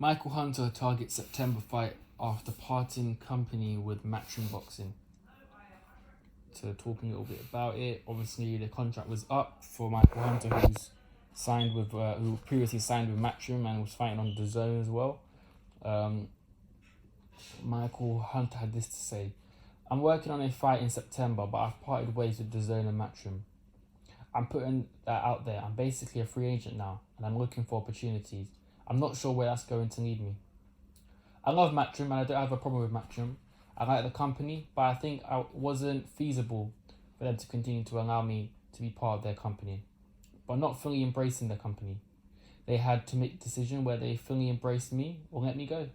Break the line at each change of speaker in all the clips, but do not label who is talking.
Michael Hunter targets September fight after parting company with Matchroom Boxing. So talking a little bit about it, obviously the contract was up for Michael Hunter, who previously signed with Matchroom and was fighting on the Zone as well. Michael Hunter had this to say: "I'm working on a fight in September, but I've parted ways with the Zone and Matchroom. I'm putting that out there. I'm basically a free agent now, and I'm looking for opportunities. I'm not sure where that's going to lead me. I love Matchroom, and I don't have a problem with Matchroom. I like the company, but I think it wasn't feasible for them to continue to allow me to be part of their company, but not fully embracing their company. They had to make a decision where they fully embraced me or let me go."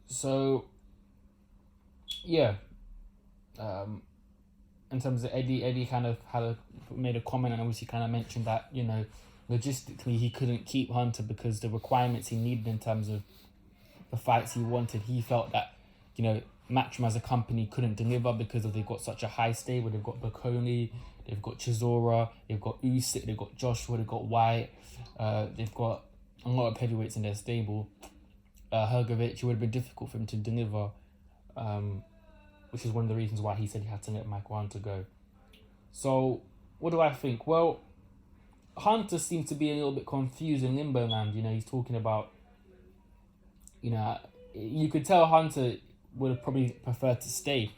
So, yeah. In terms of Eddie kind of made a comment and obviously kind of mentioned that, logistically he couldn't keep Hunter because the requirements he needed in terms of the fights he wanted, he felt that, Matchroom as a company couldn't deliver because they've got such a high stable. They've got Baconi, they've got Chisora, they've got Usyk, they've got Joshua, they've got White, they've got a lot of heavyweights in their stable. Hrgovic, it would have been difficult for him to deliver, which is one of the reasons why he said he had to let Michael Hunter go. So, what do I think? Well, Hunter seems to be a little bit confused in limbo land. He's talking about, you could tell Hunter would have probably preferred to stay.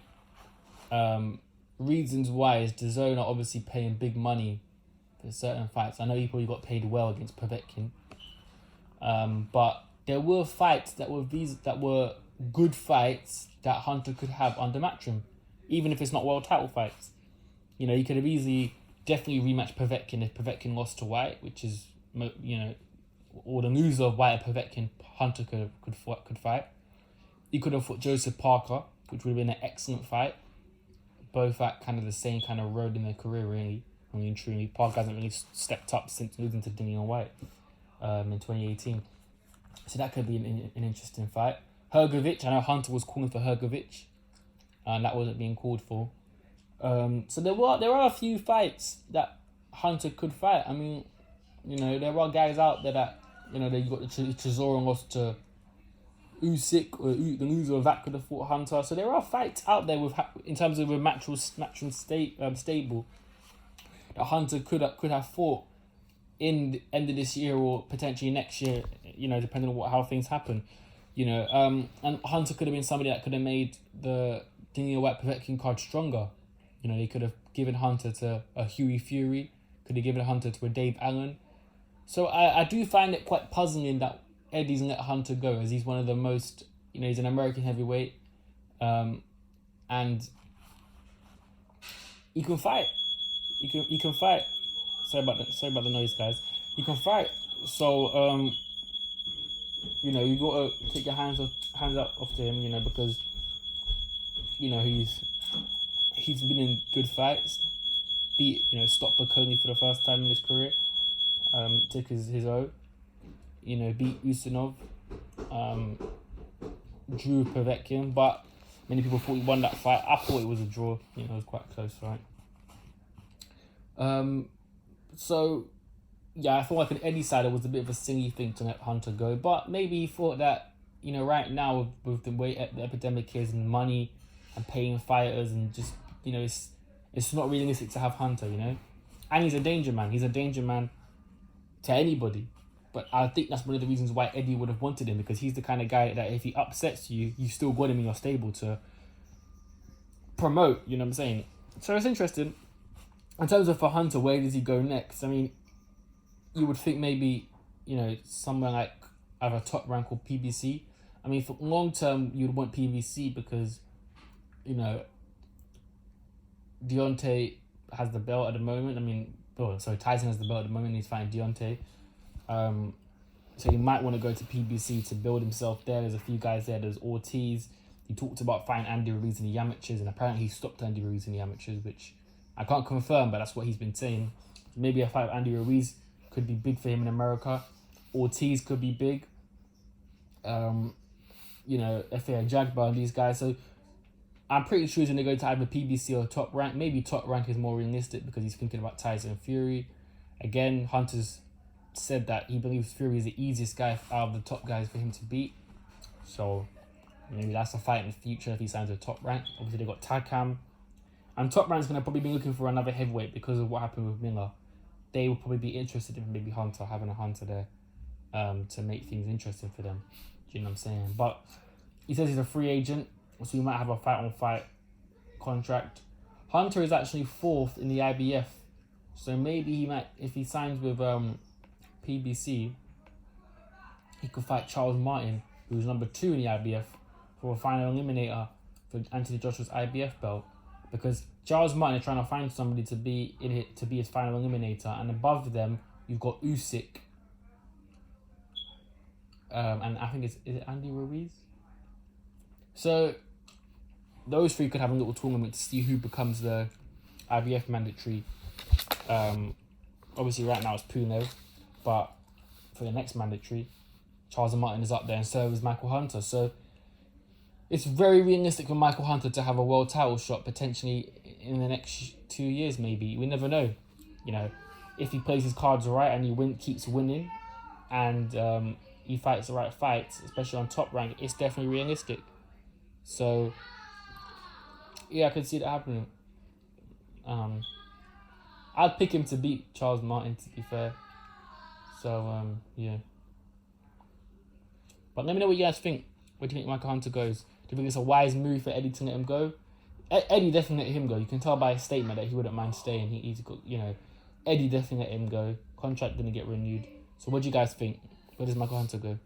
Reasons why is the Zone are obviously paying big money for certain fights. I know he probably got paid well against Povetkin. But there were fights that were good fights that Hunter could have under Matchroom, even if it's not world title fights. He could have easily, definitely rematched Povetkin if Povetkin lost to White, which is, or the loser of White and Povetkin, Hunter could fight. He could have fought Joseph Parker, which would have been an excellent fight. Both at kind of the same kind of road in their career, really. Truly, Parker hasn't really stepped up since losing to Dillian White in 2018. So that could be an interesting fight. Hrgovic, I know Hunter was calling for Hrgovic, and that wasn't being called for. So there are a few fights that Hunter could fight. I mean, there are guys out there that, they got the Chisora lost to Usyk, or the loser of that could have fought Hunter. So there are fights out there in terms of a Matchroom stable that Hunter could have fought in the end of this year or potentially next year, depending on how things happen. And Hunter could have been somebody that could have made the Dillian White Povetkin card stronger. They could have given Hunter to a Hughie Fury, could have given Hunter to a Dave Allen. So I do find it quite puzzling that Eddie's let Hunter go, as he's one of the most, he's an American heavyweight, and he can fight. He can fight. Sorry about the noise, guys. He can fight. So you got to take your hands up off to him, because he's been in good fights. Stopped Baconi for the first time in his career. Took his own. Beat Ustinov. Drew Povetkin, but many people thought he won that fight. I thought it was a draw. It was quite a close fight. So, yeah, I feel like on Eddie's side it was a bit of a silly thing to let Hunter go, but maybe he thought that, right now with the way the epidemic is and money and paying fighters and just, it's not realistic to have Hunter, and he's a danger man. He's a danger man to anybody. But I think that's one of the reasons why Eddie would have wanted him, because he's the kind of guy that if he upsets you, you still got him in your stable to promote, you know what I'm saying? So it's interesting. In terms of for Hunter, where does he go next? I mean, you would think maybe, somewhere like either Top Rank or PBC. I mean, for long term, you'd want PBC because, Deontay has the belt at the moment. I mean, Tyson has the belt at the moment. He's fighting Deontay. So he might want to go to PBC to build himself there. There's a few guys there. There's Ortiz. He talked about fighting Andy Ruiz in the amateurs, and apparently he stopped Andy Ruiz in the amateurs, which I can't confirm, but that's what he's been saying. Maybe a fight with Andy Ruiz could be big for him in America. Ortiz could be big. F.A. Jagba and these guys. So I'm pretty sure he's going to go to either PBC or Top Rank. Maybe Top Rank is more realistic because he's thinking about Tyson Fury. Again, Hunter's said that he believes Fury is the easiest guy out of the top guys for him to beat. So maybe that's a fight in the future if he signs a Top Rank. Obviously, they got Takam. And Top Rank's going to probably be looking for another heavyweight because of what happened with Miller. They will probably be interested in maybe Hunter, having a Hunter there to make things interesting for them. Do you know what I'm saying? But he says he's a free agent, so he might have a fight-on-fight contract. Hunter is actually 4th in the IBF. So maybe he might, if he signs with PBC, he could fight Charles Martin, who's number 2 in the IBF, for a final eliminator for Anthony Joshua's IBF belt. Because Charles Martin is trying to find somebody to be in it, to be his final eliminator, and above them you've got Usyk, and I think is it Andy Ruiz. So those 3 could have a little tournament to see who becomes the IBF mandatory. Obviously right now it's Punev, but for the next mandatory, Charles Martin is up there, and so is Michael Hunter. So it's very realistic for Michael Hunter to have a world title shot potentially in the next 2 years, maybe. We never know. You know, if he plays his cards right and he keeps winning, and he fights the right fights, especially on Top Rank, it's definitely realistic. So yeah, I could see that happening. I'd pick him to beat Charles Martin, to be fair. So yeah. But let me know what you guys think. Where do you think Michael Hunter goes? Do you think it's a wise move for Eddie to let him go? Eddie definitely let him go. You can tell by his statement that he wouldn't mind staying. He's got, you know, Eddie definitely let him go. Contract didn't get renewed. So what do you guys think? Where does Michael Hunter go?